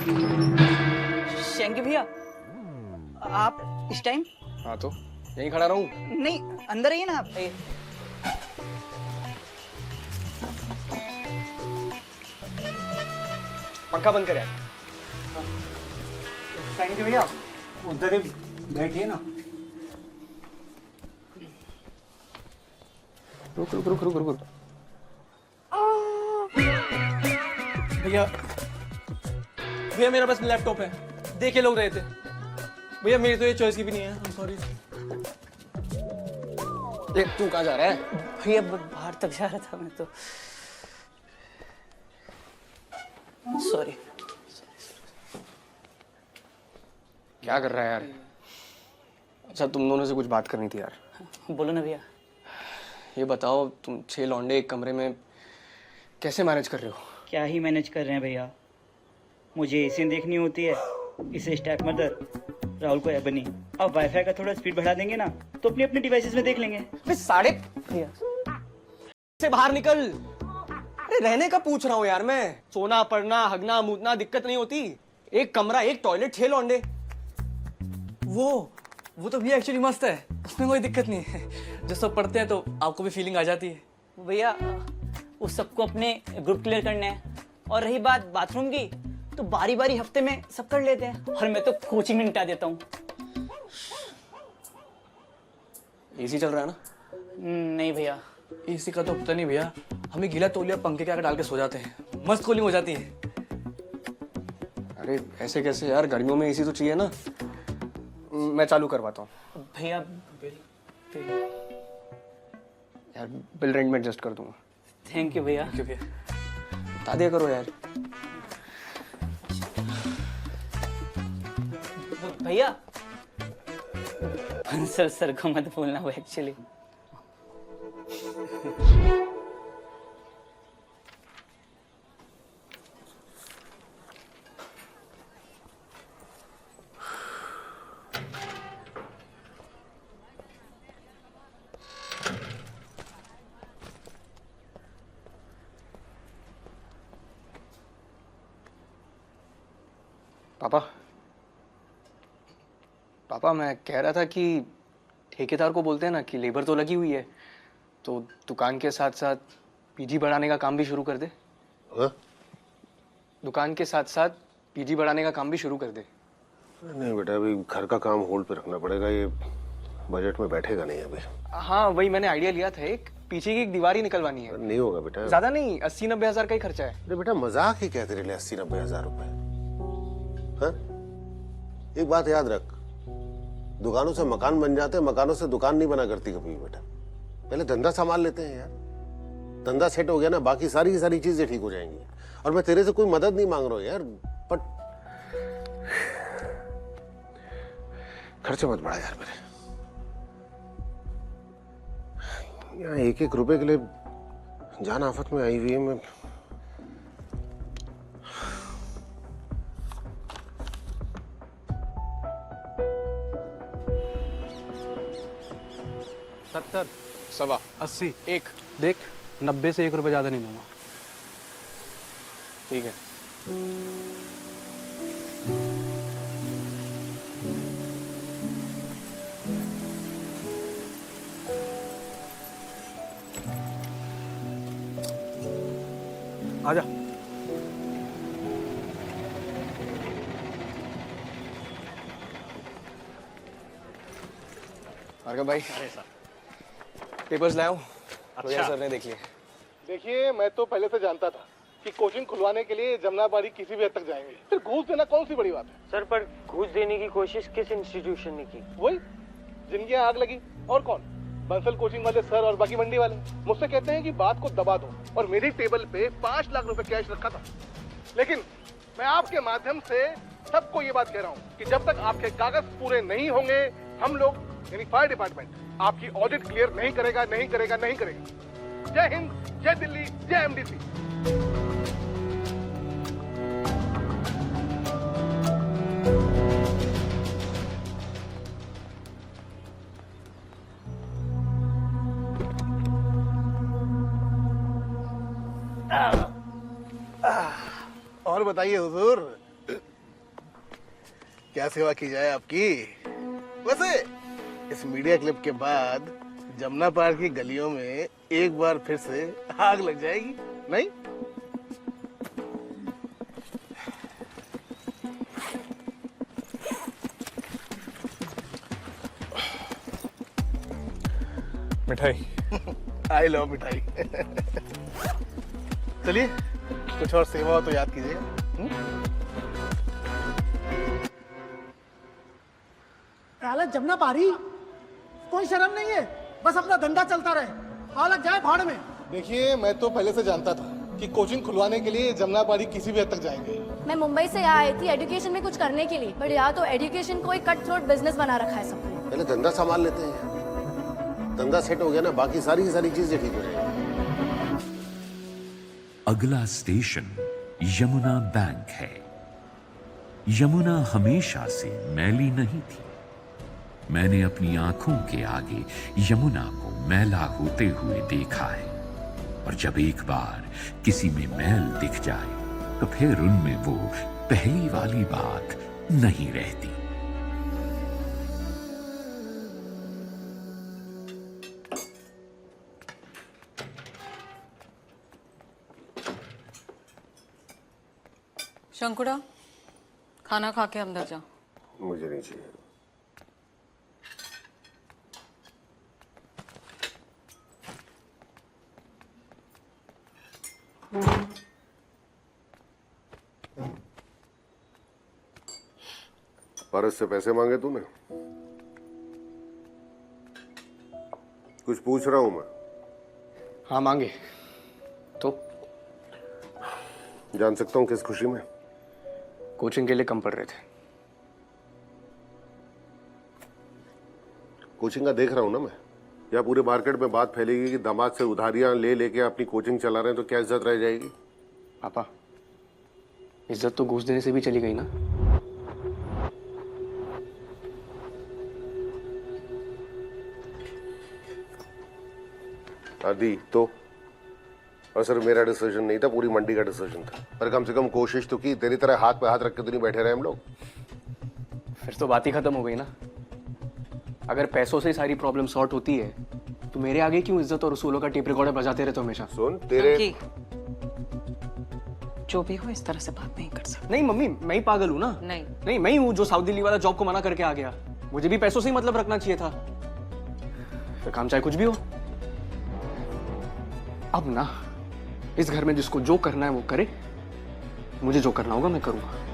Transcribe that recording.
शेंगी भैया, आप इस टाइम? हाँ तो यहीं खड़ा रहूं? नहीं, अंदर आइए ना आप। पंखा बंद कर यार। शेंगी भैया उधर ही बैठिए ना। रुक रुक रुक रुक रुक रुक। भैया भैया मेरा बस लैपटॉप है, देखे लोग रहे थे भैया, मेरी तो ये चॉइस की भी नहीं है। सॉरी। देख तू कहाँ जा रहा है? भैया बाहर तक जा रहा था मैं तो, सॉरी। क्या कर रहा है यार? अच्छा तुम दोनों से कुछ बात करनी थी यार। बोलो ना भैया। ये बताओ तुम 6 लौंडे एक कमरे में कैसे मैनेज कर रहे हो? क्या ही मैनेज कर रहे हैं भैया, मुझे एसी देखनी होती है, इसे स्टैक मदर, राहुल को एबनी। अब वाईफाई का थोड़ा स्पीड बढ़ा देंगे ना तो अपने अपने डिवाइसेस में देख लेंगे। साढ़े भैया से बाहर निकल। अरे रहने का पूछ रहा हूँ यार मैं। सोना पड़ना हगना मूतना दिक्कत नहीं होती? एक कमरा एक टॉयलेट 6 लौंडे। वो तो भैया एक्चुअली मस्त है, उसमें कोई दिक्कत नहीं है। जब सब पढ़ते हैं तो आपको भी फीलिंग आ जाती है। भैया उस सबको अपने ग्रुप क्लियर करना है, और रही बात बाथरूम की तो बारी बारी हफ्ते में सब कर लेते हैं, और मैं तो कोचिंग में निपटा देता हूँ। एसी चल रहा है ना? नहीं भैया। एसी का तो पता नहीं भैया, हमें गीला तौलिया पंखे के आगे डाल के सो जाते हैं, मस्त कूलिंग हो जाती है। अरे ऐसे कैसे यार, गर्मियों में एसी तो चाहिए ना। मैं चालू करवाता हूँ। भैया यार बिल रेंट में एडजस्ट कर दूंगा। थैंक यू भैया। क्योंकि बता दिया करो यार। भैया बंसल सर को मत बोलना, वो एक्चुअली। पापा पापा मैं कह रहा था कि ठेकेदार को बोलते हैं ना कि लेबर तो लगी हुई है, तो दुकान के साथ साथ पीजी बढ़ाने का काम भी शुरू कर दे। हाँ? दुकान के साथ साथ पीजी बढ़ाने का काम भी शुरू कर दे। नहीं बेटा, अभी घर का काम होल्ड पे रखना पड़ेगा, ये बजट में बैठेगा नहीं अभी। हाँ वही मैंने आइडिया लिया था, एक पीछे की एक दीवार ही निकलवानी है। नहीं होगा बेटा, ज्यादा नहीं, 80-90 हजार का ही खर्चा है। अरे बेटा मजाक ही क्या तेरे लिए 80-90 हजार रुपए। हाँ? एक बात याद रख, दुकानों से मकान बन जाते हैं, मकानों से दुकान नहीं बना करती कभी बेटा। पहले धंधा संभाल लेते हैं यार, धंधा सेट हो गया ना, बाकी सारी की सारी चीजें ठीक हो जाएंगी। और मैं तेरे से कोई मदद नहीं मांग रहा हूं यार, बट खर्चे मत बढ़ा यार मेरे। यहाँ एक एक रुपए के लिए जान आफत में आई हुई है। मैं 70 सवा 80 एक। देख 90 से 1 रुपए ज्यादा नहीं दूंगा। ठीक है। आजा। भार्गव भाई, पेपर्स लाओ। अच्छा सर ने देख लिए। देखिए मैं तो पहले से जानता था कि कोचिंग खुलवाने के लिए जमनाबाड़ी किसी भी हद तक जाएंगे, फिर घूस देना कौन सी बड़ी बात है। सर पर घूस देने की कोशिश किस इंस्टीट्यूशन ने की? वही जिनकी यहाँ आग लगी, और कौन? बंसल कोचिंग वाले सर और बाकी मंडी वाले मुझसे कहते हैं कि बात को दबा दो, और मेरी टेबल पे 5 लाख रुपए कैश रखा था। लेकिन मैं आपके माध्यम से सबको ये बात कह रहा हूँ कि जब तक आपके कागज पूरे नहीं होंगे, हम लोग यानी फायर डिपार्टमेंट आपकी ऑडिट क्लियर नहीं करेगा, नहीं करेगा, नहीं करेगा। जय हिंद, जय दिल्ली, जय एमडीसी। और बताइए हुजूर, क्या सेवा की जाए आपकी। वैसे इस मीडिया क्लिप के बाद जमुना पार की गलियों में एक बार फिर से आग लग जाएगी, नहीं? मिठाई। आई लव मिठाई। चलिए कुछ और सेवा हो तो याद कीजिएगा। हालत जमुना पारी, कोई शर्म नहीं है, बस अपना धंधा चलता रहे, हालत जाए भाड़ में। देखिए मैं तो पहले से जानता था कि कोचिंग खुलवाने के लिए जमुना पारी किसी भी हद तक जाएंगे। मैं मुंबई से यहाँ आई थी एजुकेशन में कुछ करने के लिए, बट यहाँ तो एजुकेशन को एक कट थ्रोट बिजनेस बना रखा है सबने। पहले धंधा संभाल लेते हैं, धंधा सेट हो गया ना, बाकी सारी की सारी चीजें ठीक हो जाएंगी। अगला स्टेशन यमुना बैंक है। यमुना हमेशा से मैली नहीं थी। मैंने अपनी आंखों के आगे यमुना को मैला होते हुए देखा है, और जब एक बार किसी में मैल दिख जाए तो फिर उनमें वो पहली वाली बात नहीं रहती। शंकुड़ा, खाना खा के अंदर जा। मुझे नहीं चाहिए। परस से पैसे मांगे तूने? कुछ पूछ रहा हूं मैं। हाँ मांगे तो। जान सकता हूं किस खुशी में? कोचिंग के लिए कम पढ़ रहे थे। कोचिंग का देख रहा हूं ना मैं। या पूरे मार्केट में बात फैलेगी कि दामाद से उधारियां ले लेके अपनी कोचिंग चला रहे हैं, तो क्या इज्जत रह जाएगी? पापा, इज्जत तो घूस देने से भी चली गई ना। आदि तो और सर मेरा डिसीजन नहीं था, पूरी मंडी का डिसीजन था, पर कम से कम कोशिश तो की। तेरी तरह हाथ पे हाथ रख के तो नहीं बैठे रहे हम लोग। फिर तो बात ही खत्म हो गई ना। अगर पैसों से सारी प्रॉब्लम सॉर्ट होती है तो मेरे आगे क्यों इज्जत और उसूलों का टेप रिकॉर्डर बजाते रहते हो हमेशा? सुन तेरे जो भी हो इस तरह से बात नहीं कर सकते। नहीं मम्मी, मैं ही पागल हूँ ना। नहीं मैं ही हूँ जो साउथ दिल्ली वाला जॉब को मना करके आ गया। मुझे भी पैसों से ही मतलब रखना चाहिए था। फिर काम चाहे कुछ भी हो, अब ना इस घर में जिसको जो करना है वो करे, मुझे जो करना होगा मैं करूंगा।